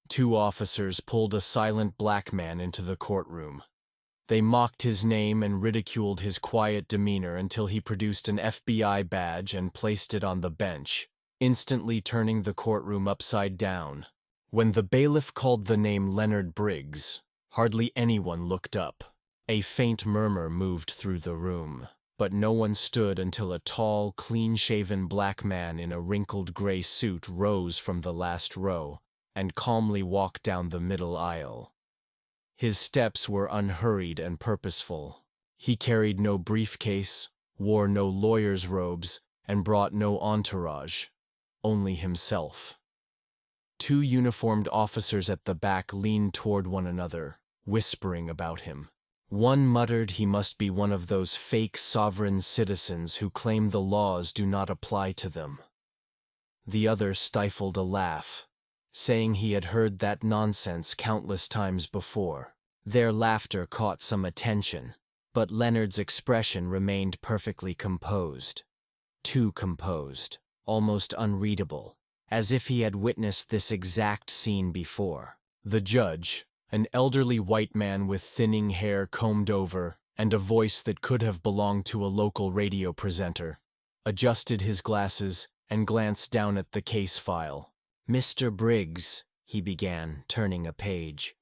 Two officers pulled a silent black man into the courtroom. They mocked his name and ridiculed his quiet demeanor until he produced an FBI badge and placed it on the bench, instantly turning the courtroom upside down. When the bailiff called the name Leonard Briggs, hardly anyone looked up. A faint murmur moved through the room, but no one stood until a tall, clean-shaven black man in a wrinkled gray suit rose from the last row and calmly walked down the middle aisle. His steps were unhurried and purposeful. He carried no briefcase, wore no lawyer's robes, and brought no entourage, only himself. Two uniformed officers at the back leaned toward one another, whispering about him. One muttered he must be one of those fake sovereign citizens who claim the laws do not apply to them. The other stifled a laugh, saying he had heard that nonsense countless times before. Their laughter caught some attention, but Leonard's expression remained perfectly composed. Too composed, almost unreadable, as if he had witnessed this exact scene before. The judge, an elderly white man with thinning hair combed over and a voice that could have belonged to a local radio presenter, adjusted his glasses and glanced down at the case file. "Mr. Briggs," he began, turning a page,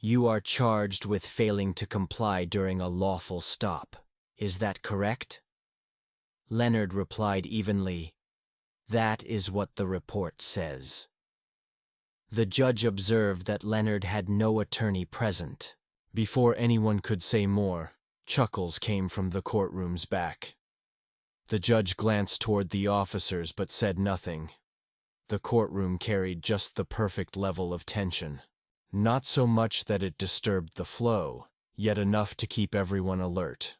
"you are charged with failing to comply during a lawful stop. Is that correct?" Leonard replied evenly, "That is what the report says." The judge observed that Leonard had no attorney present. Before anyone could say more, chuckles came from the courtroom's back. The judge glanced toward the officers but said nothing. The courtroom carried just the perfect level of tension. Not so much that it disturbed the flow, yet enough to keep everyone alert.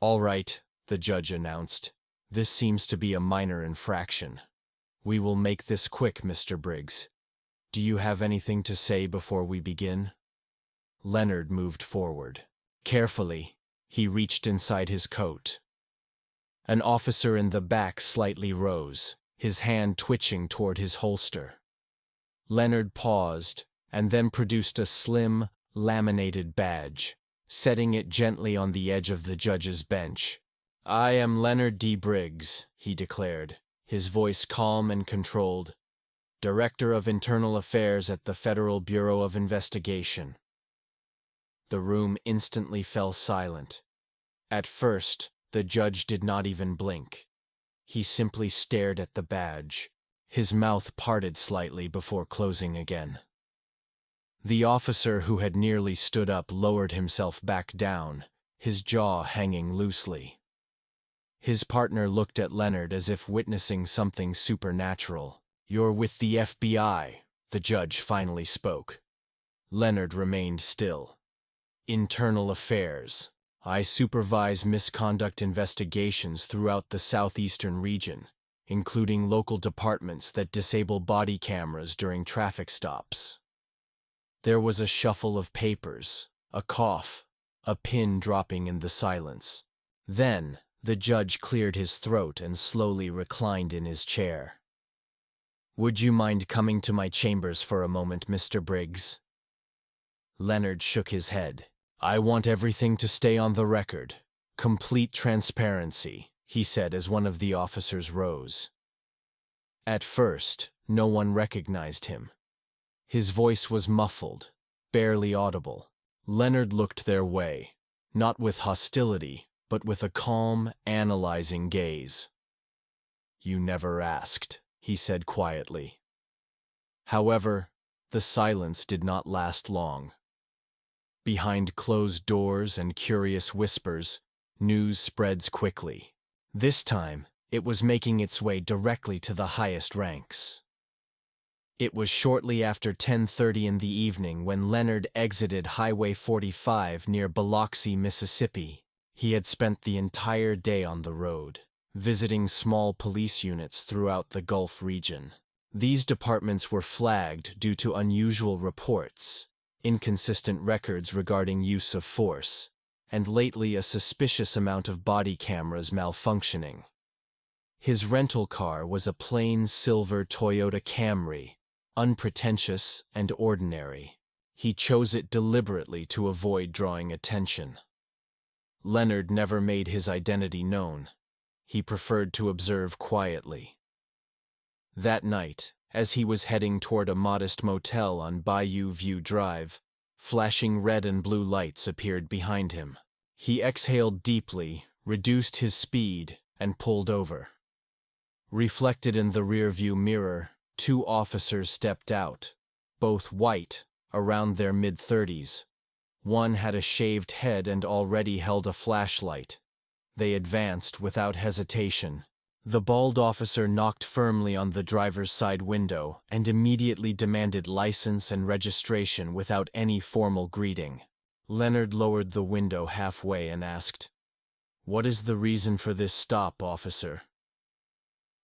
"All right," the judge announced. "This seems to be a minor infraction. We will make this quick, Mr. Briggs. Do you have anything to say before we begin?" Leonard moved forward. Carefully, he reached inside his coat. An officer in the back slightly rose, his hand twitching toward his holster. Leonard paused, and then produced a slim, laminated badge, setting it gently on the edge of the judge's bench. "I am Leonard D. Briggs," he declared, his voice calm and controlled, "Director of Internal Affairs at the Federal Bureau of Investigation." The room instantly fell silent. At first, the judge did not even blink. He simply stared at the badge, his mouth parted slightly before closing again. The officer who had nearly stood up lowered himself back down, his jaw hanging loosely. His partner looked at Leonard as if witnessing something supernatural. "You're with the FBI," the judge finally spoke. Leonard remained still. "Internal Affairs. I supervise misconduct investigations throughout the southeastern region, including local departments that disable body cameras during traffic stops." There was a shuffle of papers, a cough, a pin dropping in the silence. Then, the judge cleared his throat and slowly reclined in his chair. "Would you mind coming to my chambers for a moment, Mr. Briggs?" Leonard shook his head. "I want everything to stay on the record. Complete transparency," he said as one of the officers rose. At first, no one recognized him. His voice was muffled, barely audible. Leonard looked their way, not with hostility, but with a calm, analyzing gaze. "You never asked," he said quietly. However, the silence did not last long. Behind closed doors and curious whispers, news spreads quickly. This time, it was making its way directly to the highest ranks. It was shortly after 10:30 in the evening when Leonard exited Highway 45 near Biloxi, Mississippi. He had spent the entire day on the road, visiting small police units throughout the Gulf region. These departments were flagged due to unusual reports, inconsistent records regarding use of force, and lately a suspicious amount of body cameras malfunctioning. His rental car was a plain silver Toyota Camry, unpretentious and ordinary. He chose it deliberately to avoid drawing attention. Leonard never made his identity known. He preferred to observe quietly. That night, as he was heading toward a modest motel on Bayou View Drive, flashing red and blue lights appeared behind him. He exhaled deeply, reduced his speed, and pulled over. Reflected in the rearview mirror, 2 officers stepped out, both white, around their mid-30s. One had a shaved head and already held a flashlight. They advanced without hesitation. The bald officer knocked firmly on the driver's side window and immediately demanded license and registration without any formal greeting. Leonard lowered the window halfway and asked, "What is the reason for this stop, officer?"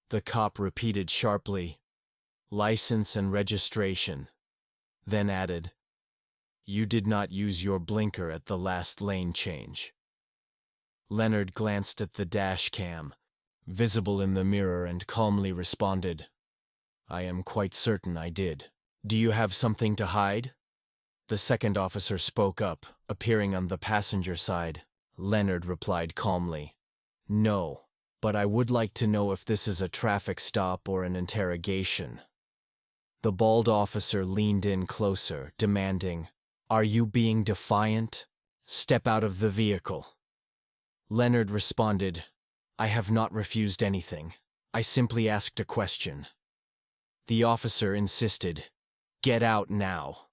The cop repeated sharply, "License and registration," then added, "You did not use your blinker at the last lane change." Leonard glanced at the dash cam, visible in the mirror, and calmly responded, "I am quite certain I did. Do you have something to hide?" The second officer spoke up, appearing on the passenger side. Leonard replied calmly, "No, but I would like to know if this is a traffic stop or an interrogation." The bald officer leaned in closer, demanding, "Are you being defiant? Step out of the vehicle." Leonard responded, "I have not refused anything. I simply asked a question." The officer insisted, "Get out now."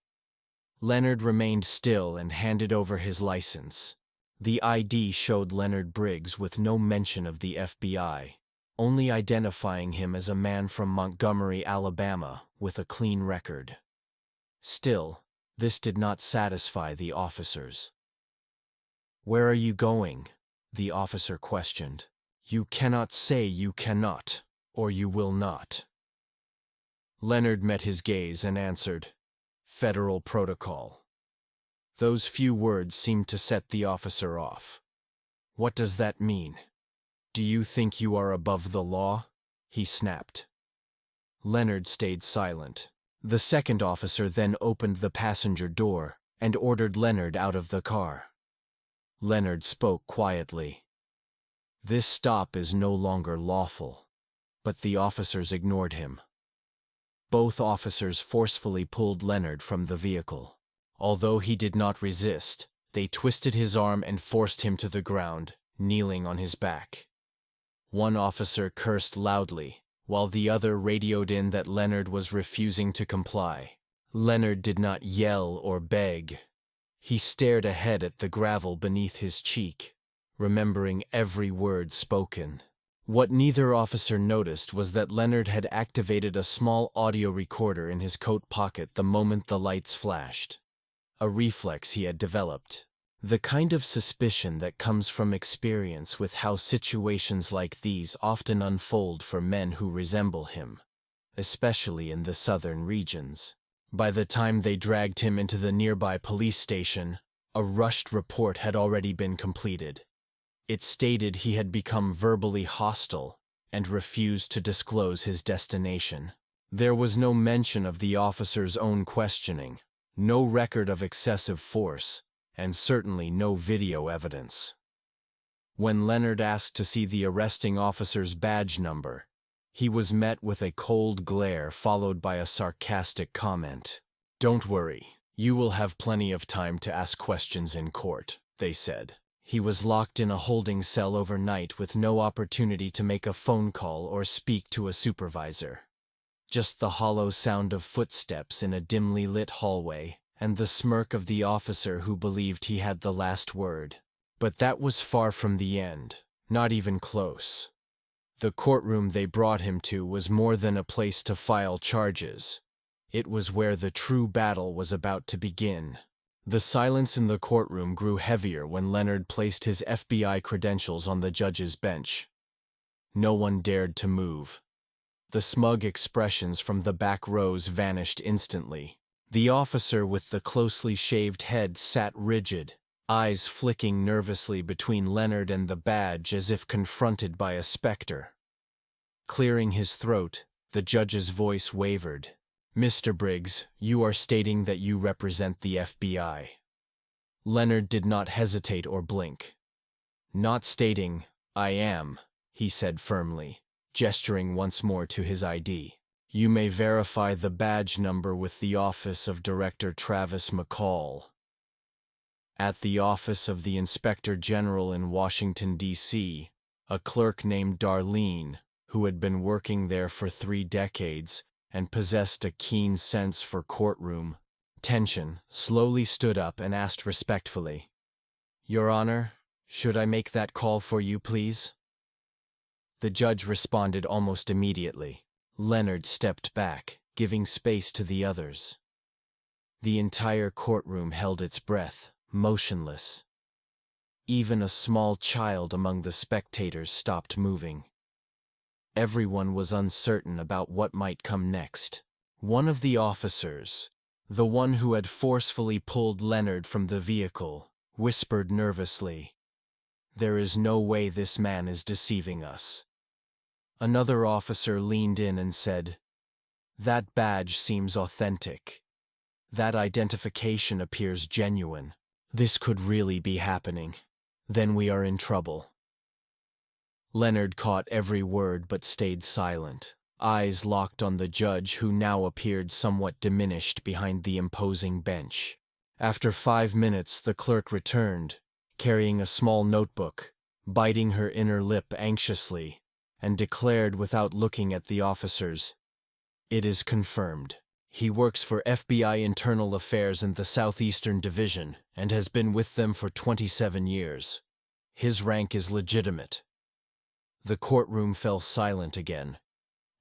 Leonard remained still and handed over his license. The ID showed Leonard Briggs with no mention of the FBI, only identifying him as a man from Montgomery, Alabama, with a clean record. Still, this did not satisfy the officers. "Where are you going?" the officer questioned. "You cannot say you cannot, or you will not." Leonard met his gaze and answered, "Federal protocol." Those few words seemed to set the officer off. "What does that mean? Do you think you are above the law?" he snapped. Leonard stayed silent. The second officer then opened the passenger door and ordered Leonard out of the car. Leonard spoke quietly. "This stop is no longer lawful." But the officers ignored him. Both officers forcefully pulled Leonard from the vehicle. Although he did not resist, they twisted his arm and forced him to the ground, kneeling on his back. One officer cursed loudly, while the other radioed in that Leonard was refusing to comply. Leonard did not yell or beg. He stared ahead at the gravel beneath his cheek, remembering every word spoken. What neither officer noticed was that Leonard had activated a small audio recorder in his coat pocket the moment the lights flashed. A reflex he had developed. The kind of suspicion that comes from experience with how situations like these often unfold for men who resemble him, especially in the southern regions. By the time they dragged him into the nearby police station, a rushed report had already been completed. It stated he had become verbally hostile and refused to disclose his destination. There was no mention of the officer's own questioning, no record of excessive force, and certainly no video evidence. When Leonard asked to see the arresting officer's badge number, he was met with a cold glare followed by a sarcastic comment. "Don't worry, you will have plenty of time to ask questions in court," they said. He was locked in a holding cell overnight with no opportunity to make a phone call or speak to a supervisor. Just the hollow sound of footsteps in a dimly lit hallway, and the smirk of the officer who believed he had the last word. But that was far from the end, not even close. The courtroom they brought him to was more than a place to file charges. It was where the true battle was about to begin. The silence in the courtroom grew heavier when Leonard placed his FBI credentials on the judge's bench. No one dared to move. The smug expressions from the back rows vanished instantly. The officer with the closely shaved head sat rigid, eyes flicking nervously between Leonard and the badge as if confronted by a specter. Clearing his throat, the judge's voice wavered. Mr. Briggs, you are stating that you represent the FBI. Leonard did not hesitate or blink. Not stating, I am, he said firmly, gesturing once more to his ID. You may verify the badge number with the office of Director Travis McCall. At the office of the Inspector General in Washington, D.C., a clerk named Darlene, who had been working there for 3 decades and possessed a keen sense for courtroom tension, slowly stood up and asked respectfully, Your Honor, should I make that call for you, please? The judge responded almost immediately. Leonard stepped back, giving space to the others. The entire courtroom held its breath, motionless. Even a small child among the spectators stopped moving. Everyone was uncertain about what might come next. One of the officers, the one who had forcefully pulled Leonard from the vehicle, whispered nervously, There is no way this man is deceiving us. Another officer leaned in and said, That badge seems authentic. That identification appears genuine. This could really be happening. Then we are in trouble. Leonard caught every word but stayed silent, eyes locked on the judge who now appeared somewhat diminished behind the imposing bench. After 5 minutes, the clerk returned, carrying a small notebook, biting her inner lip anxiously, and declared without looking at the officers, It is confirmed. He works for FBI Internal Affairs in the Southeastern Division and has been with them for 27 years. His rank is legitimate. The courtroom fell silent again,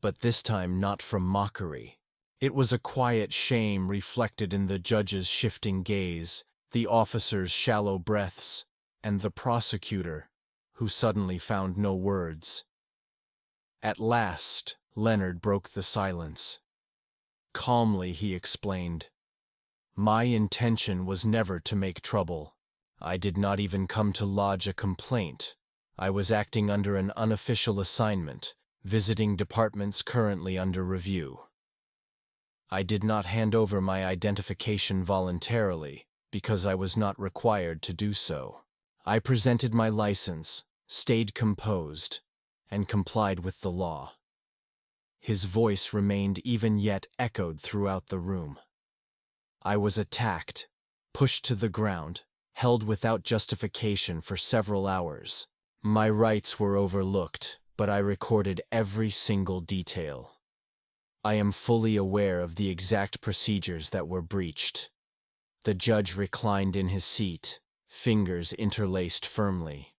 but this time not from mockery. It was a quiet shame reflected in the judge's shifting gaze, the officer's shallow breaths, and the prosecutor, who suddenly found no words. At last, Leonard broke the silence. Calmly, he explained, My intention was never to make trouble. I did not even come to lodge a complaint. I was acting under an unofficial assignment, visiting departments currently under review. I did not hand over my identification voluntarily, because I was not required to do so. I presented my license, stayed composed, and complied with the law. His voice remained even yet echoed throughout the room. I was attacked, pushed to the ground, held without justification for several hours. My rights were overlooked, but I recorded every single detail. I am fully aware of the exact procedures that were breached. The judge reclined in his seat, fingers interlaced firmly.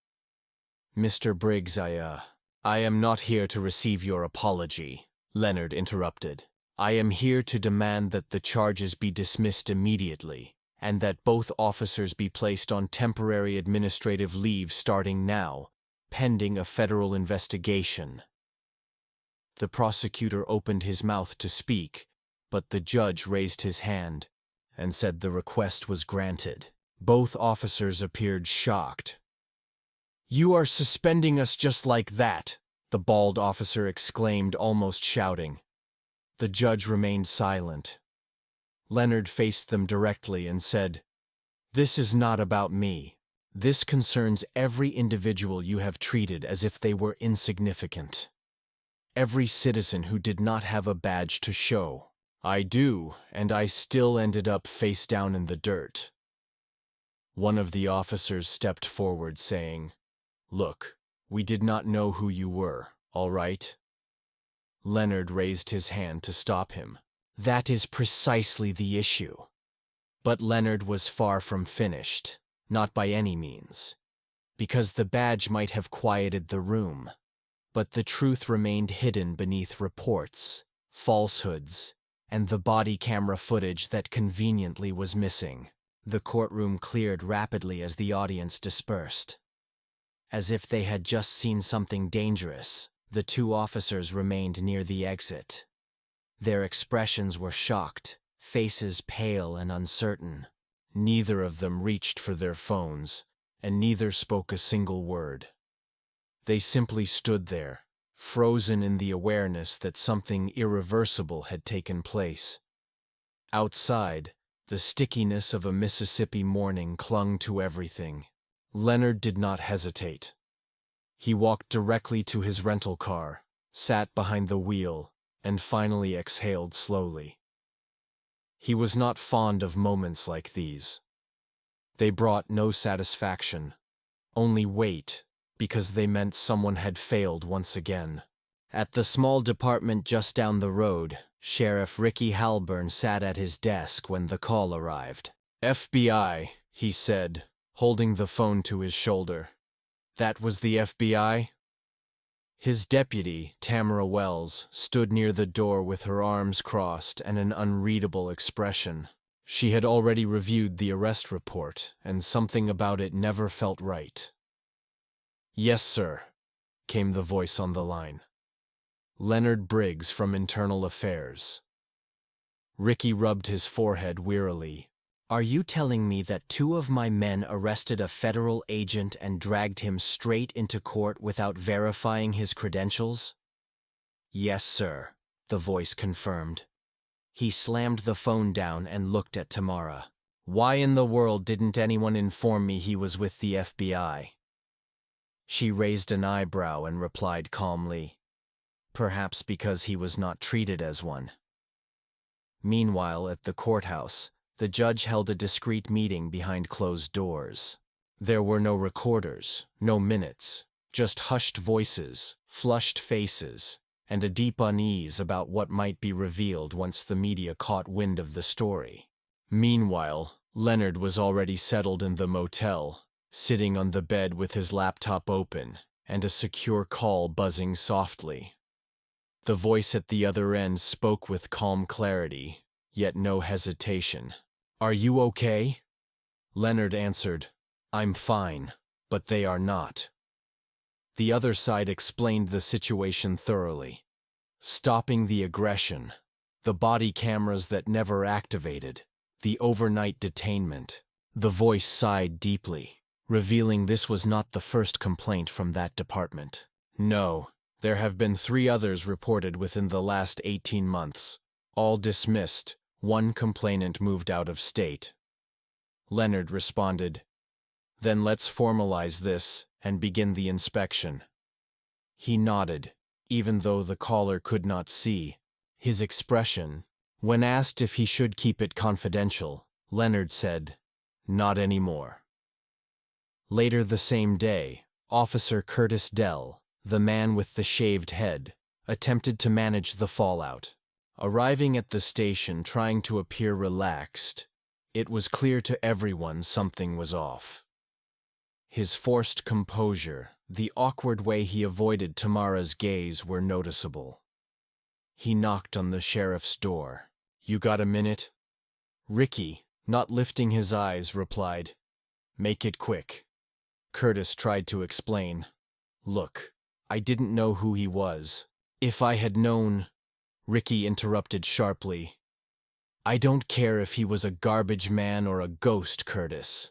Mr. Briggs, I am not here to receive your apology, Leonard interrupted. I am here to demand that the charges be dismissed immediately, and that both officers be placed on temporary administrative leave starting now, pending a federal investigation. The prosecutor opened his mouth to speak, but the judge raised his hand and said the request was granted. Both officers appeared shocked. You are suspending us just like that, the bald officer exclaimed, almost shouting. The judge remained silent. Leonard faced them directly and said, This is not about me. This concerns every individual you have treated as if they were insignificant. Every citizen who did not have a badge to show. I do, and I still ended up face down in the dirt. One of the officers stepped forward saying, Look, we did not know who you were, all right? Leonard raised his hand to stop him. That is precisely the issue. But Leonard was far from finished, not by any means, because the badge might have quieted the room. But the truth remained hidden beneath reports, falsehoods, and the body camera footage that conveniently was missing. The courtroom cleared rapidly as the audience dispersed. As if they had just seen something dangerous, the 2 officers remained near the exit. Their expressions were shocked, faces pale and uncertain. Neither of them reached for their phones, and neither spoke a single word. They simply stood there, frozen in the awareness that something irreversible had taken place. Outside, the stickiness of a Mississippi morning clung to everything. Leonard did not hesitate. He walked directly to his rental car, sat behind the wheel, and finally exhaled slowly. He was not fond of moments like these. They brought no satisfaction, only weight, because they meant someone had failed once again. At the small department just down the road, Sheriff Ricky Halburn sat at his desk when the call arrived. "FBI," he said, holding the phone to his shoulder. "That was the FBI?" His deputy, Tamara Wells, stood near the door with her arms crossed and an unreadable expression. She had already reviewed the arrest report, and something about it never felt right. "Yes, sir," came the voice on the line. "Leonard Briggs from Internal Affairs." Ricky rubbed his forehead wearily. "Are you telling me that 2 of my men arrested a federal agent and dragged him straight into court without verifying his credentials?" "Yes, sir," the voice confirmed. He slammed the phone down and looked at Tamara. "Why in the world didn't anyone inform me he was with the FBI?" She raised an eyebrow and replied calmly, "Perhaps because he was not treated as one." Meanwhile, at the courthouse, the judge held a discreet meeting behind closed doors. There were no recorders, no minutes, just hushed voices, flushed faces, and a deep unease about what might be revealed once the media caught wind of the story. Meanwhile, Leonard was already settled in the motel, sitting on the bed with his laptop open and a secure call buzzing softly. The voice at the other end spoke with calm clarity, yet no hesitation. "Are you okay?" Leonard answered, "I'm fine, but they are not." The other side explained the situation thoroughly. Stopping the aggression, the body cameras that never activated, the overnight detainment. The voice sighed deeply, revealing this was not the first complaint from that department. "No, there have been 3 others reported within the last 18 months, all dismissed. 1 complainant moved out of state." Leonard responded, "Then let's formalize this and begin the inspection." He nodded, even though the caller could not see. His expression, when asked if he should keep it confidential, Leonard said, "Not anymore." Later the same day, Officer Curtis Dell, the man with the shaved head, attempted to manage the fallout. Arriving at the station trying to appear relaxed, it was clear to everyone something was off. His forced composure, the awkward way he avoided Tamara's gaze were noticeable. He knocked on the sheriff's door. "You got a minute?" Ricky, not lifting his eyes, replied, "Make it quick." Curtis tried to explain. "Look, I didn't know who he was. If I had known—" Ricky interrupted sharply. "I don't care if he was a garbage man or a ghost, Curtis."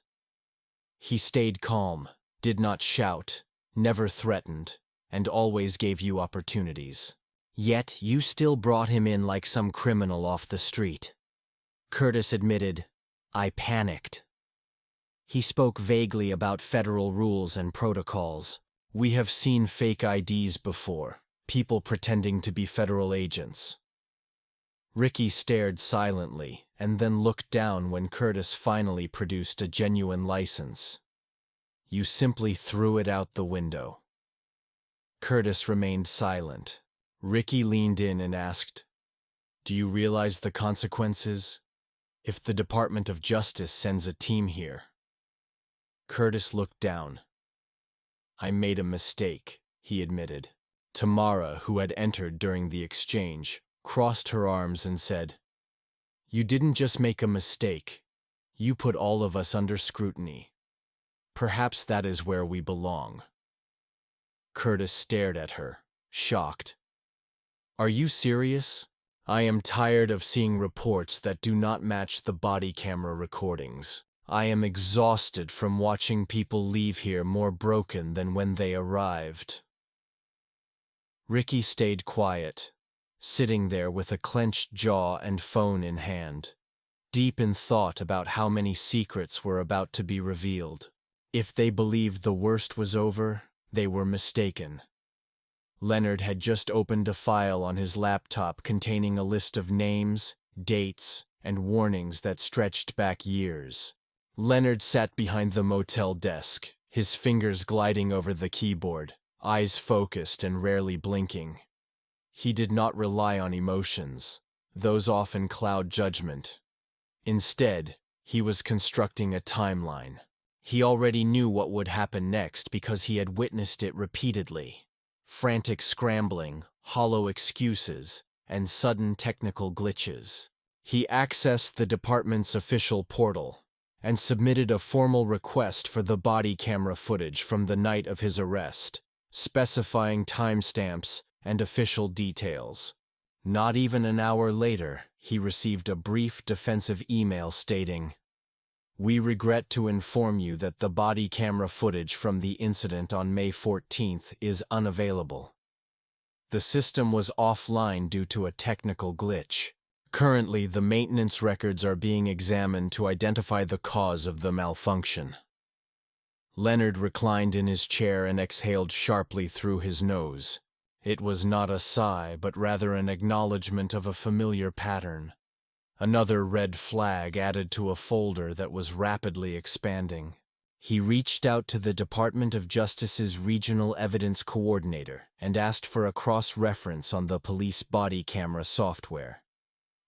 He stayed calm, did not shout, never threatened, and always gave you opportunities. Yet you still brought him in like some criminal off the street. Curtis admitted, "I panicked." He spoke vaguely about federal rules and protocols. "We have seen fake IDs before. People pretending to be federal agents." Ricky stared silently and then looked down when Curtis finally produced a genuine license. "You simply threw it out the window." Curtis remained silent. Ricky leaned in and asked, "Do you realize the consequences if the Department of Justice sends a team here?" Curtis looked down. "I made a mistake," he admitted. Tamara, who had entered during the exchange, crossed her arms and said, "You didn't just make a mistake. You put all of us under scrutiny. Perhaps that is where we belong." Curtis stared at her, shocked. "Are you serious? I am tired of seeing reports that do not match the body camera recordings. I am exhausted from watching people leave here more broken than when they arrived." Ricky stayed quiet, sitting there with a clenched jaw and phone in hand, deep in thought about how many secrets were about to be revealed. If they believed the worst was over, they were mistaken. Leonard had just opened a file on his laptop containing a list of names, dates, and warnings that stretched back years. Leonard sat behind the motel desk, his fingers gliding over the keyboard, eyes focused and rarely blinking. He did not rely on emotions. Those often cloud judgment. Instead, he was constructing a timeline. He already knew what would happen next because he had witnessed it repeatedly. Frantic scrambling, hollow excuses, and sudden technical glitches. He accessed the department's official portal and submitted a formal request for the body camera footage from the night of his arrest, specifying timestamps and official details. Not even an hour later, he received a brief defensive email stating, "We regret to inform you that the body camera footage from the incident on May 14th is unavailable. The system was offline due to a technical glitch. Currently, the maintenance records are being examined to identify the cause of the malfunction." Leonard reclined in his chair and exhaled sharply through his nose. It was not a sigh, but rather an acknowledgement of a familiar pattern. Another red flag added to a folder that was rapidly expanding. He reached out to the Department of Justice's Regional Evidence Coordinator and asked for a cross-reference on the police body camera software.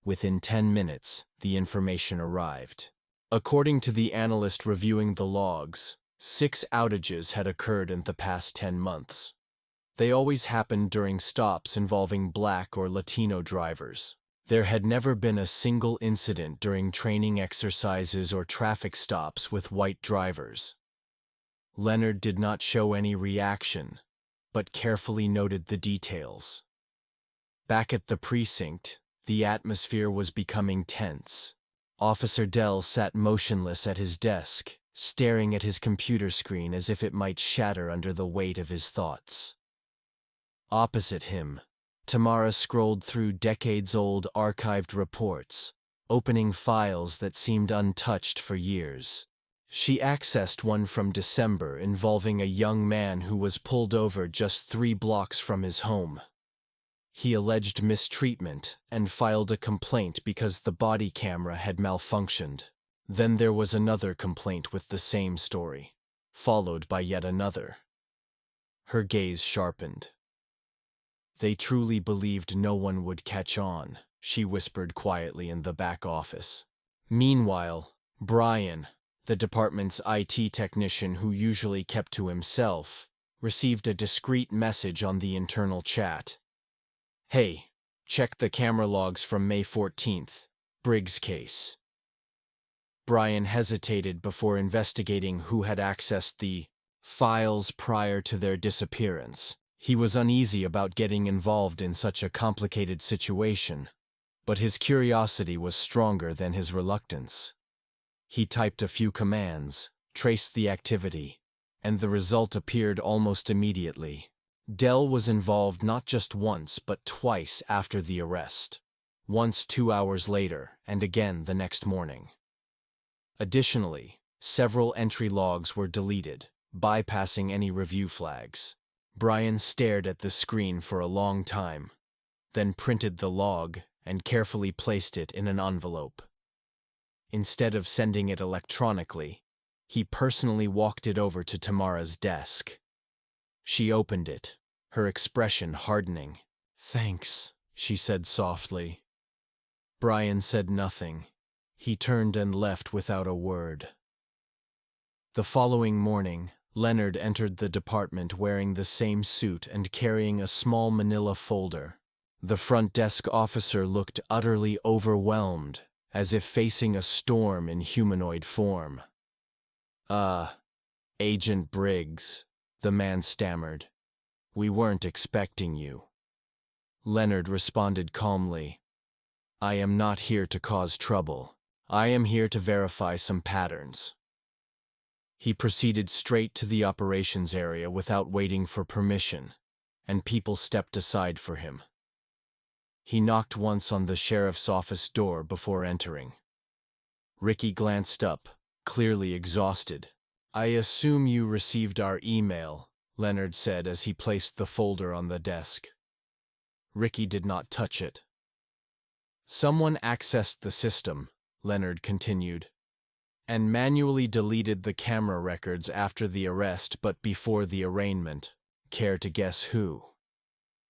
Within 10 minutes, the information arrived. According to the analyst reviewing the logs, 6 outages had occurred in the past 10 months. They always happened during stops involving Black or Latino drivers. There had never been a single incident during training exercises or traffic stops with white drivers. Leonard did not show any reaction, but carefully noted the details. Back at the precinct, the atmosphere was becoming tense. Officer Dell sat motionless at his desk, staring at his computer screen as if it might shatter under the weight of his thoughts. Opposite him, Tamara scrolled through decades-old archived reports, opening files that seemed untouched for years. She accessed one from December involving a young man who was pulled over just 3 blocks from his home. He alleged mistreatment and filed a complaint because the body camera had malfunctioned. Then there was another complaint with the same story, followed by yet another. Her gaze sharpened. "They truly believed no one would catch on," she whispered quietly in the back office. Meanwhile, Brian, the department's IT technician who usually kept to himself, received a discreet message on the internal chat. "Hey, check the camera logs from May 14th, Briggs case." Brian hesitated before investigating who had accessed the files prior to their disappearance. He was uneasy about getting involved in such a complicated situation, but his curiosity was stronger than his reluctance. He typed a few commands, traced the activity, and the result appeared almost immediately. Dell was involved not just once but twice after the arrest, once 2 hours later and again the next morning. Additionally, several entry logs were deleted, bypassing any review flags. Brian stared at the screen for a long time, then printed the log and carefully placed it in an envelope. Instead of sending it electronically, he personally walked it over to Tamara's desk. She opened it, her expression hardening. "Thanks," she said softly. Brian said nothing. He turned and left without a word. The following morning, Leonard entered the department wearing the same suit and carrying a small manila folder. The front desk officer looked utterly overwhelmed, as if facing a storm in humanoid form. Agent Briggs," the man stammered. "We weren't expecting you." Leonard responded calmly, "I am not here to cause trouble. I am here to verify some patterns." He proceeded straight to the operations area without waiting for permission, and people stepped aside for him. He knocked once on the sheriff's office door before entering. Ricky glanced up, clearly exhausted. "I assume you received our email," Leonard said as he placed the folder on the desk. Ricky did not touch it. "Someone accessed the system," Leonard continued, "and manually deleted the camera records after the arrest but before the arraignment. Care to guess who?"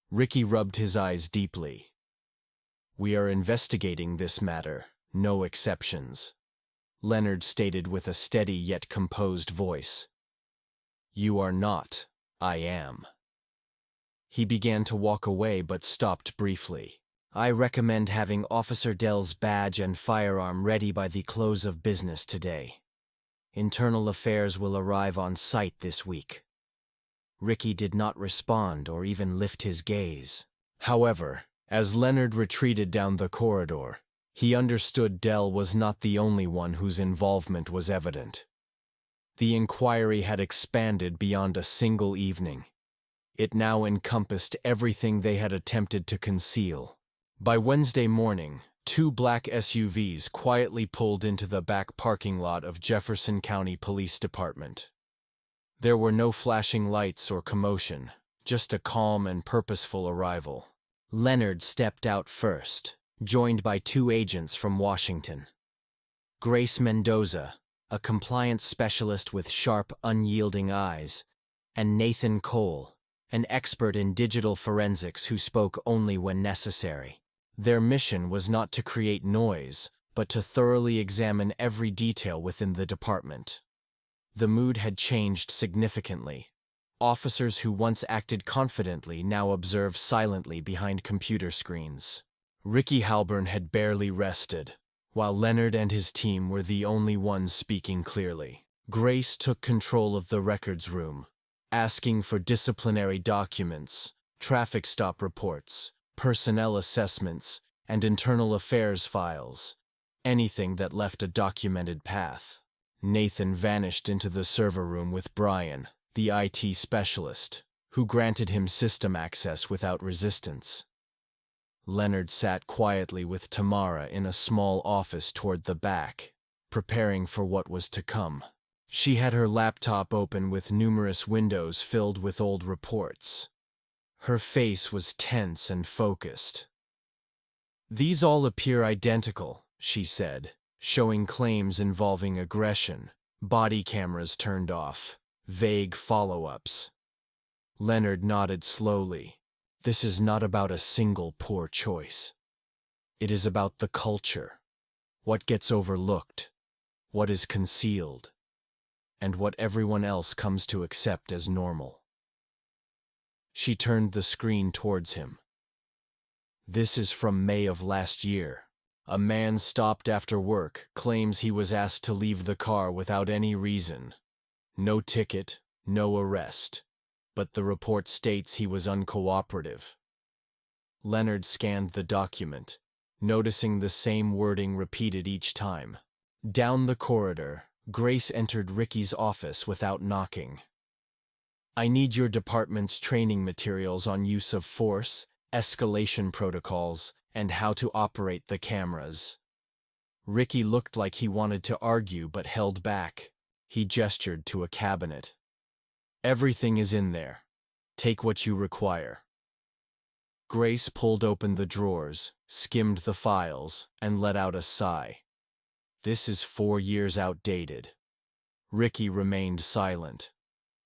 Ricky rubbed his eyes deeply. "We are investigating this matter, no exceptions," Leonard stated with a steady yet composed voice. "You are not, I am." He began to walk away but stopped briefly. "I recommend having Officer Dell's badge and firearm ready by the close of business today. Internal Affairs will arrive on site this week." Ricky did not respond or even lift his gaze. However, as Leonard retreated down the corridor, he understood Dell was not the only one whose involvement was evident. The inquiry had expanded beyond a single evening. It now encompassed everything they had attempted to conceal. By Wednesday morning, 2 black SUVs quietly pulled into the back parking lot of Jefferson County Police Department. There were no flashing lights or commotion, just a calm and purposeful arrival. Leonard stepped out first, joined by 2 agents from Washington. Grace Mendoza, a compliance specialist with sharp, unyielding eyes, and Nathan Cole, an expert in digital forensics who spoke only when necessary. Their mission was not to create noise, but to thoroughly examine every detail within the department. The mood had changed significantly. Officers who once acted confidently now observed silently behind computer screens. Ricky Halburn had barely rested, while Leonard and his team were the only ones speaking clearly. Grace took control of the records room, asking for disciplinary documents, traffic stop reports, personnel assessments, and internal affairs files, anything that left a documented path. Nathan vanished into the server room with Brian, the IT specialist, who granted him system access without resistance. Leonard sat quietly with Tamara in a small office toward the back, preparing for what was to come. She had her laptop open with numerous windows filled with old reports. Her face was tense and focused. "These all appear identical," she said, showing claims involving aggression, body cameras turned off, vague follow-ups. Leonard nodded slowly. "This is not about a single poor choice. It is about the culture, what gets overlooked, what is concealed, and what everyone else comes to accept as normal." She turned the screen towards him. "This is from May of last year. A man stopped after work, claims he was asked to leave the car without any reason. No ticket, no arrest. But the report states he was uncooperative." Leonard scanned the document, noticing the same wording repeated each time. Down the corridor, Grace entered Ricky's office without knocking. "I need your department's training materials on use of force, escalation protocols, and how to operate the cameras." Ricky looked like he wanted to argue but held back. He gestured to a cabinet. "Everything is in there. Take what you require." Grace pulled open the drawers, skimmed the files, and let out a sigh. "This is 4 years outdated." Ricky remained silent.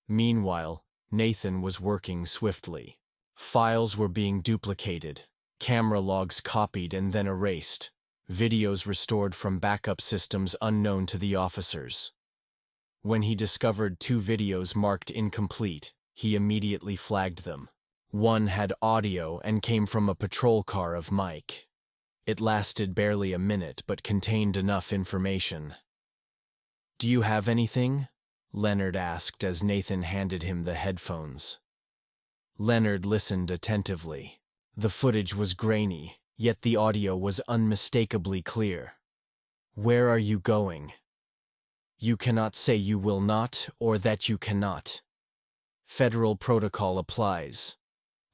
Meanwhile, Nathan was working swiftly. Files were being duplicated, camera logs copied and then erased, videos restored from backup systems unknown to the officers. When he discovered 2 videos marked incomplete, he immediately flagged them. One had audio and came from a patrol car of Mike. It lasted barely a minute but contained enough information. "Do you have anything?" Leonard asked as Nathan handed him the headphones. Leonard listened attentively. The footage was grainy, yet the audio was unmistakably clear. "Where are you going?" "You cannot say you will not or that you cannot. Federal protocol applies.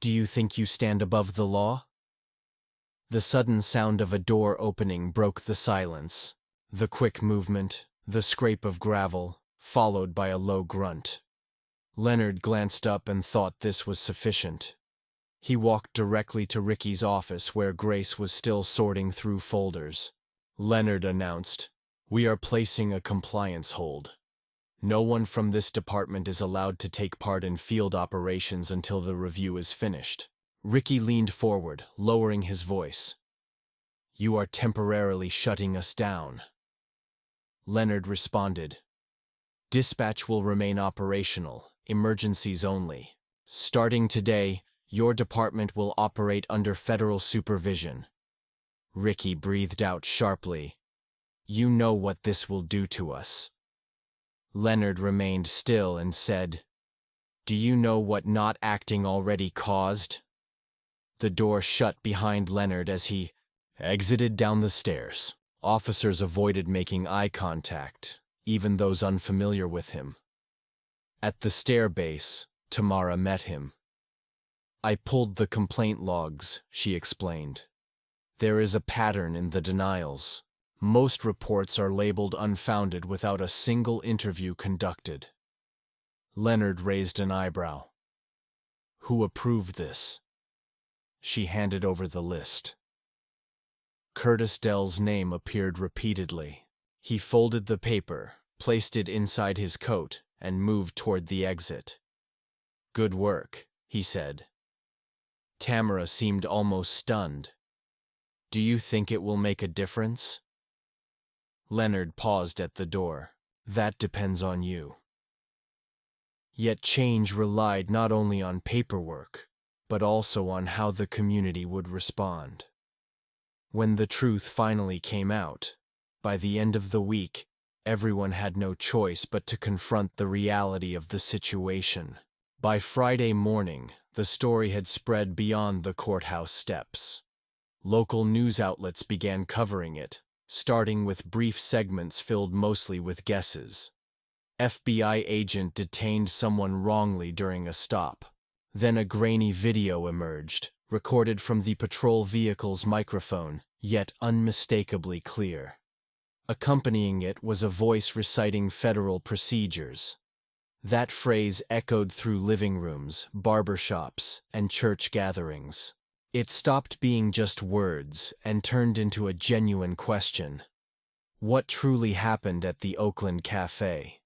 Do you think you stand above the law? The sudden sound of a door opening broke the silence. The quick movement, the scrape of gravel, followed by a low grunt. Leonard glanced up and thought this was sufficient. He walked directly to Ricky's office where Grace was still sorting through folders. Leonard announced, "We are placing a compliance hold. No one from this department is allowed to take part in field operations until the review is finished." Ricky leaned forward, lowering his voice. "You are temporarily shutting us down." Leonard responded, "Dispatch will remain operational, emergencies only. Starting today, your department will operate under federal supervision." Ricky breathed out sharply. "You know what this will do to us." Leonard remained still and said, "Do you know what not acting already caused?" The door shut behind Leonard as he exited down the stairs. Officers avoided making eye contact, even those unfamiliar with him. At the stair base, Tamara met him. "I pulled the complaint logs," she explained. "There is a pattern in the denials. Most reports are labeled unfounded without a single interview conducted." Leonard raised an eyebrow. "Who approved this?" She handed over the list. Curtis Dell's name appeared repeatedly. He folded the paper, placed it inside his coat, and moved toward the exit. "Good work," he said. Tamara seemed almost stunned. "Do you think it will make a difference?" Leonard paused at the door. "That depends on you." Yet change relied not only on paperwork, but also on how the community would respond. When the truth finally came out, by the end of the week, everyone had no choice but to confront the reality of the situation. By Friday morning, the story had spread beyond the courthouse steps. Local news outlets began covering it, starting with brief segments filled mostly with guesses. FBI agent detained someone wrongly during a stop. Then a grainy video emerged, recorded from the patrol vehicle's microphone, yet unmistakably clear. Accompanying it was a voice reciting federal procedures. That phrase echoed through living rooms, barbershops, and church gatherings. It stopped being just words and turned into a genuine question. What truly happened at the Oakland Cafe?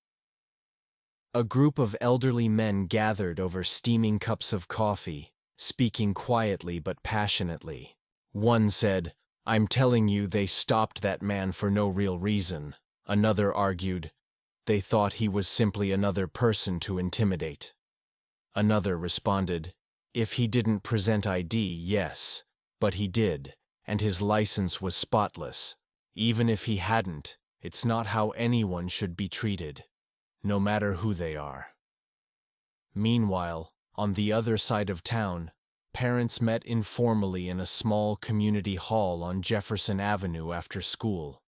A group of elderly men gathered over steaming cups of coffee, speaking quietly but passionately. One said, "I'm telling you they stopped that man for no real reason." Another argued, "They thought he was simply another person to intimidate." Another responded, "If he didn't present ID, yes, but he did, and his license was spotless. Even if he hadn't, it's not how anyone should be treated, no matter who they are." Meanwhile, on the other side of town, parents met informally in a small community hall on Jefferson Avenue after school.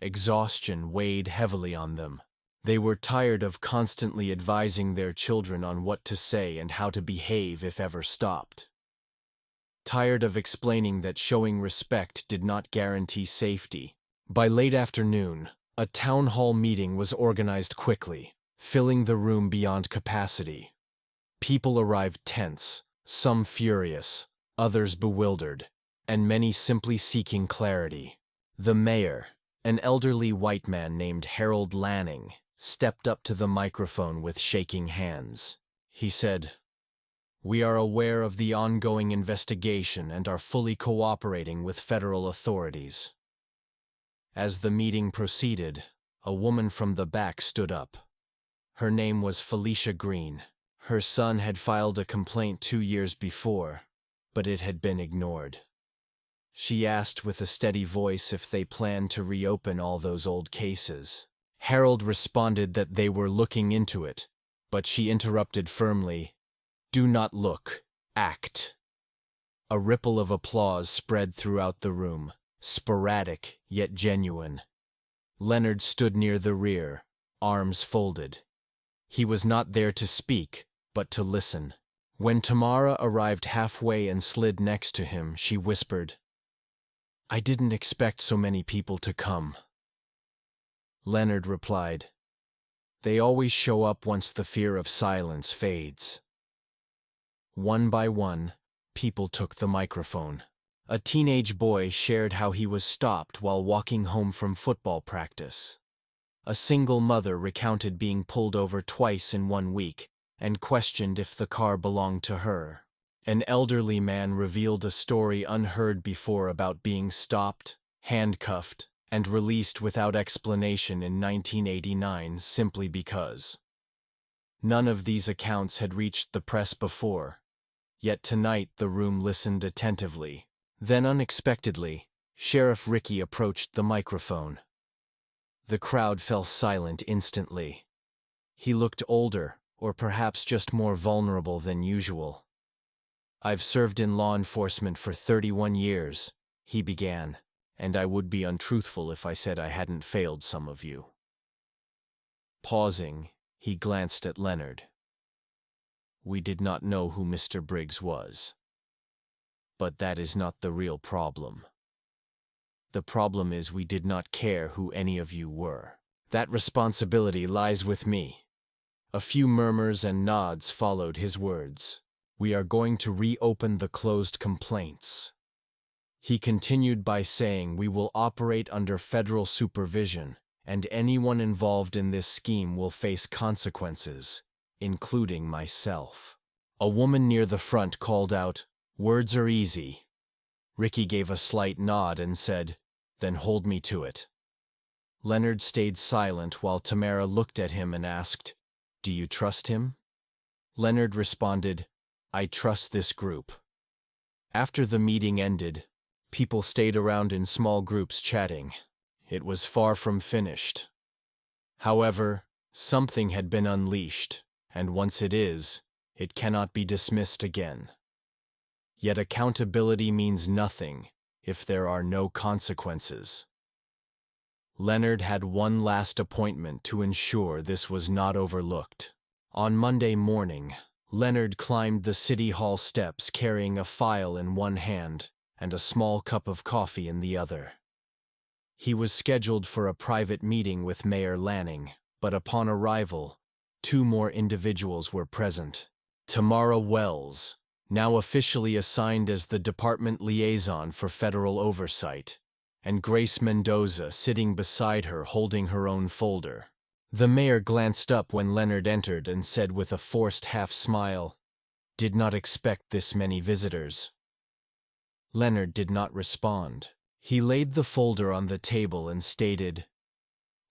Exhaustion weighed heavily on them. They were tired of constantly advising their children on what to say and how to behave if ever stopped. Tired of explaining that showing respect did not guarantee safety. By late afternoon, a town hall meeting was organized quickly, filling the room beyond capacity. People arrived tense, some furious, others bewildered, and many simply seeking clarity. The mayor, an elderly white man named Harold Lanning, stepped up to the microphone with shaking hands. He said, "We are aware of the ongoing investigation and are fully cooperating with federal authorities." As the meeting proceeded, a woman from the back stood up. Her name was Felicia Green. Her son had filed a complaint 2 years before, but it had been ignored. She asked with a steady voice if they planned to reopen all those old cases. Harold responded that they were looking into it, but she interrupted firmly, "Do not look, act." A ripple of applause spread throughout the room, sporadic yet genuine. Leonard stood near the rear, arms folded. He was not there to speak, but to listen. When Tamara arrived halfway and slid next to him, she whispered, "I didn't expect so many people to come." Leonard replied, "They always show up once the fear of silence fades." One by one, people took the microphone. A teenage boy shared how he was stopped while walking home from football practice. A single mother recounted being pulled over twice in 1 week and questioned if the car belonged to her. An elderly man revealed a story unheard before about being stopped, handcuffed, and released without explanation in 1989 simply because. None of these accounts had reached the press before, yet tonight the room listened attentively. Then unexpectedly, Sheriff Ricky approached the microphone. The crowd fell silent instantly. He looked older, or perhaps just more vulnerable than usual. "I've served in law enforcement for 31 years, he began, "and I would be untruthful if I said I hadn't failed some of you." Pausing, he glanced at Leonard. "We did not know who Mr. Briggs was. But that is not the real problem. The problem is we did not care who any of you were. That responsibility lies with me." A few murmurs and nods followed his words. "We are going to reopen the closed complaints." He continued by saying, "We will operate under federal supervision, and anyone involved in this scheme will face consequences, including myself." A woman near the front called out, "Words are easy." Ricky gave a slight nod and said, "Then hold me to it." Leonard stayed silent while Tamara looked at him and asked, "Do you trust him?" Leonard responded, "I trust this group." After the meeting ended, people stayed around in small groups chatting. It was far from finished. However, something had been unleashed, and once it is, it cannot be dismissed again. Yet accountability means nothing if there are no consequences. Leonard had one last appointment to ensure this was not overlooked. On Monday morning, Leonard climbed the City Hall steps carrying a file in one hand and a small cup of coffee in the other. He was scheduled for a private meeting with Mayor Lanning, but upon arrival, 2 more individuals were present. Tamara Wells, now officially assigned as the department liaison for federal oversight, and Grace Mendoza sitting beside her holding her own folder. The mayor glanced up when Leonard entered and said with a forced half-smile, "Did not expect this many visitors." Leonard did not respond. He laid the folder on the table and stated,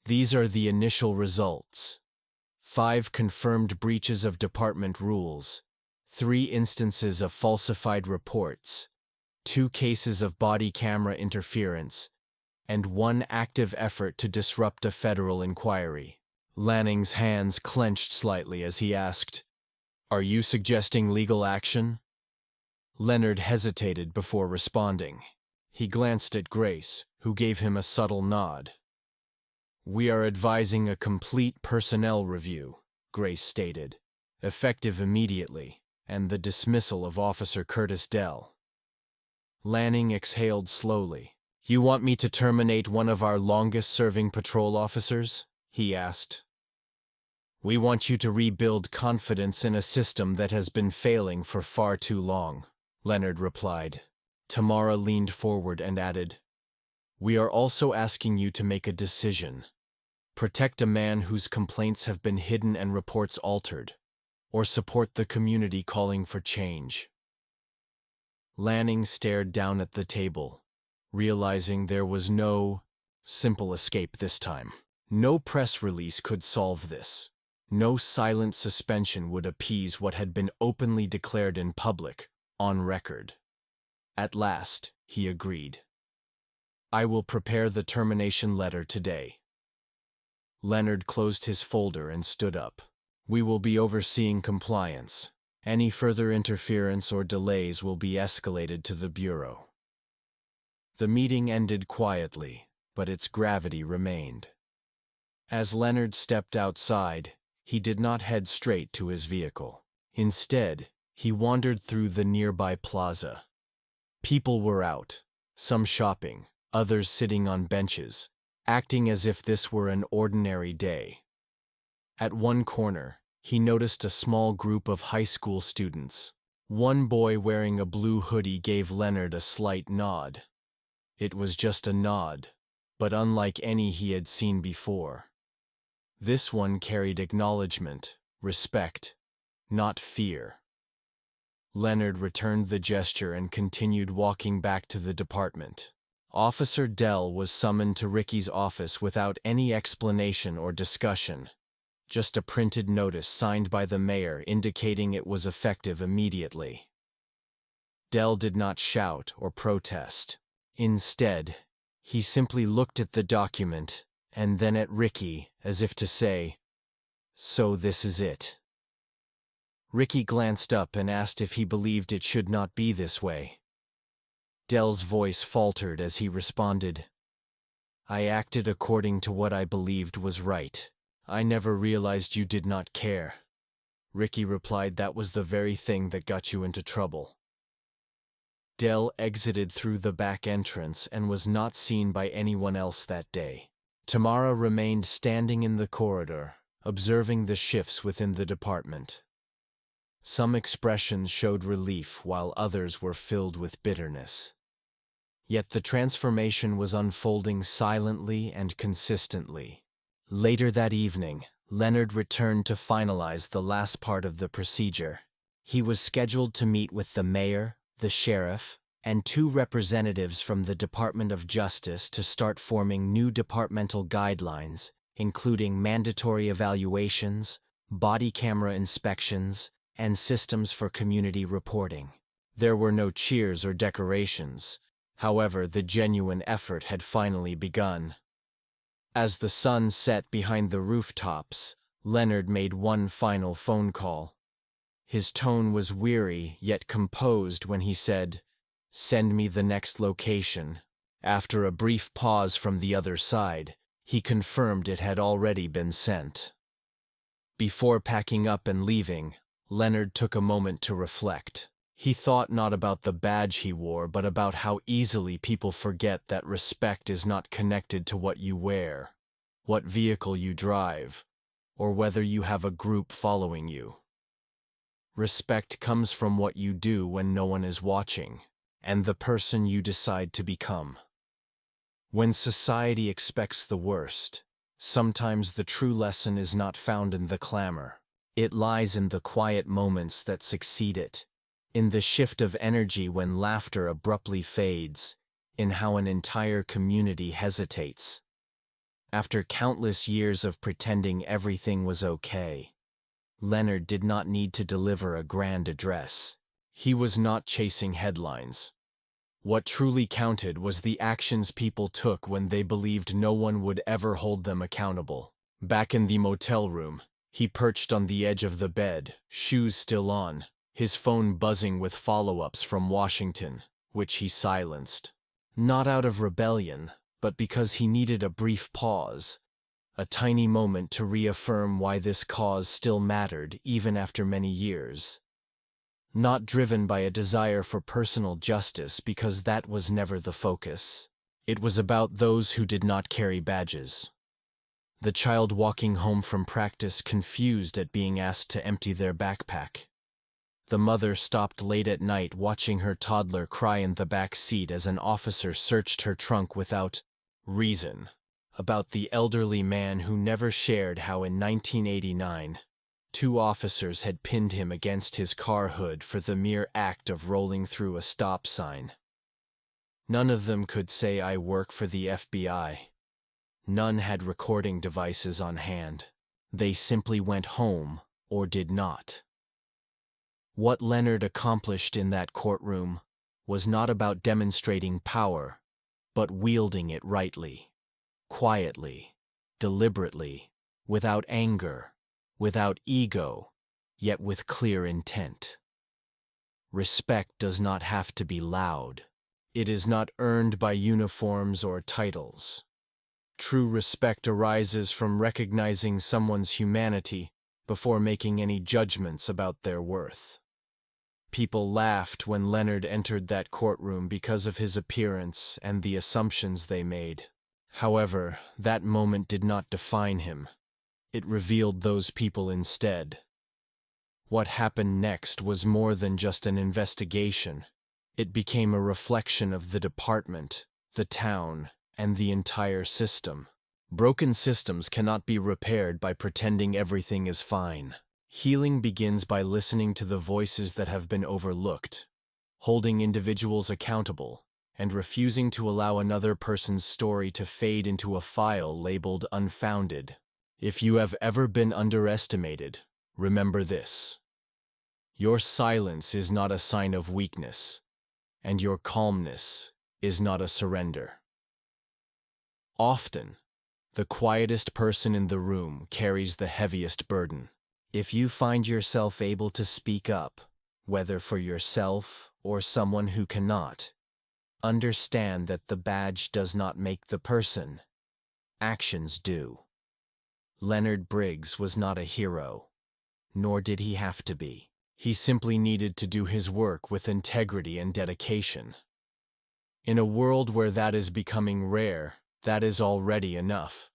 "These are the initial results. 5 confirmed breaches of department rules, 3 instances of falsified reports, 2 cases of body camera interference, and 1 active effort to disrupt a federal inquiry." Lanning's hands clenched slightly as he asked, "Are you suggesting legal action?" Leonard hesitated before responding. He glanced at Grace, who gave him a subtle nod. "We are advising a complete personnel review," Grace stated, "effective immediately, and the dismissal of Officer Curtis Dell." Lanning exhaled slowly. "You want me to terminate one of our longest-serving patrol officers?" he asked. "We want you to rebuild confidence in a system that has been failing for far too long," Leonard replied. Tamara leaned forward and added, "We are also asking you to make a decision. Protect a man whose complaints have been hidden and reports altered, or support the community calling for change." Lanning stared down at the table, realizing there was no simple escape this time. No press release could solve this. No silent suspension would appease what had been openly declared in public, on record. At last, he agreed. "I will prepare the termination letter today." Leonard closed his folder and stood up. "We will be overseeing compliance. Any further interference or delays will be escalated to the Bureau." The meeting ended quietly, but its gravity remained. As Leonard stepped outside, he did not head straight to his vehicle. Instead, He wandered through the nearby plaza. People were out, some shopping, others sitting on benches, acting as if this were an ordinary day. At one corner, he noticed a small group of high school students. One boy wearing a blue hoodie gave Leonard a slight nod. It was just a nod, but unlike any he had seen before. This one carried acknowledgement, respect, not fear. Leonard returned the gesture and continued walking back to the department. Officer Dell was summoned to Ricky's office without any explanation or discussion. Just a printed notice signed by the mayor indicating it was effective immediately. Dell did not shout or protest. Instead, he simply looked at the document and then at Ricky as if to say, "So this is it." Ricky glanced up and asked if he believed it should not be this way. Dell's voice faltered as he responded, "I acted according to what I believed was right. I never realized you did not care." Ricky replied, "That was the very thing that got you into trouble." Dell exited through the back entrance and was not seen by anyone else that day. Tamara remained standing in the corridor, observing the shifts within the department. Some expressions showed relief while others were filled with bitterness. Yet the transformation was unfolding silently and consistently. Later that evening, Leonard returned to finalize the last part of the procedure. He was scheduled to meet with the mayor, the sheriff, and 2 representatives from the Department of Justice to start forming new departmental guidelines, including mandatory evaluations, body camera inspections, and systems for community reporting. There were no cheers or decorations. However, the genuine effort had finally begun. As the sun set behind the rooftops, Leonard made one final phone call. His tone was weary yet composed when he said, "Send me the next location." After a brief pause from the other side, he confirmed it had already been sent. Before packing up and leaving, Leonard took a moment to reflect. He thought not about the badge he wore, but about how easily people forget that respect is not connected to what you wear, what vehicle you drive, or whether you have a group following you. Respect comes from what you do when no one is watching, and the person you decide to become. When society expects the worst, sometimes the true lesson is not found in the clamor. It lies in the quiet moments that succeed it, in the shift of energy when laughter abruptly fades, in how an entire community hesitates. After countless years of pretending everything was okay, Leonard did not need to deliver a grand address. He was not chasing headlines. What truly counted was the actions people took when they believed no one would ever hold them accountable. Back in the motel room, he perched on the edge of the bed, shoes still on, his phone buzzing with follow-ups from Washington, which he silenced. Not out of rebellion, but because he needed a brief pause, a tiny moment to reaffirm why this cause still mattered even after many years. Not driven by a desire for personal justice, because that was never the focus. It was about those who did not carry badges. The child walking home from practice confused at being asked to empty their backpack. The mother stopped late at night watching her toddler cry in the back seat as an officer searched her trunk without reason. About the elderly man who never shared how in 1989, 2 officers had pinned him against his car hood for the mere act of rolling through a stop sign. None of them could say, "I work for the FBI." None had recording devices on hand. They simply went home or did not. What Leonard accomplished in that courtroom was not about demonstrating power, but wielding it rightly, quietly, deliberately, without anger, without ego, yet with clear intent. Respect does not have to be loud. It is not earned by uniforms or titles. True respect arises from recognizing someone's humanity before making any judgments about their worth. People laughed when Leonard entered that courtroom because of his appearance and the assumptions they made. However, that moment did not define him. It revealed those people instead. What happened next was more than just an investigation. It became a reflection of the department, the town, and the entire system. Broken systems cannot be repaired by pretending everything is fine. Healing begins by listening to the voices that have been overlooked, holding individuals accountable, and refusing to allow another person's story to fade into a file labeled unfounded. If you have ever been underestimated, remember this. Your silence is not a sign of weakness, and your calmness is not a surrender. Often, the quietest person in the room carries the heaviest burden. If you find yourself able to speak up, whether for yourself or someone who cannot, understand that the badge does not make the person. Actions do. Leonard Briggs was not a hero, nor did he have to be. He simply needed to do his work with integrity and dedication. In a world where that is becoming rare, that is already enough.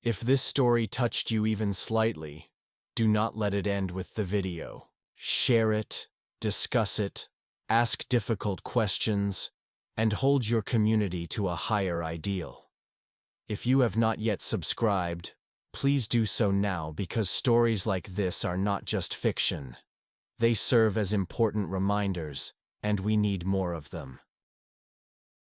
If this story touched you even slightly, do not let it end with the video. Share it, discuss it, ask difficult questions, and hold your community to a higher ideal. If you have not yet subscribed, please do so now because stories like this are not just fiction. They serve as important reminders, and we need more of them.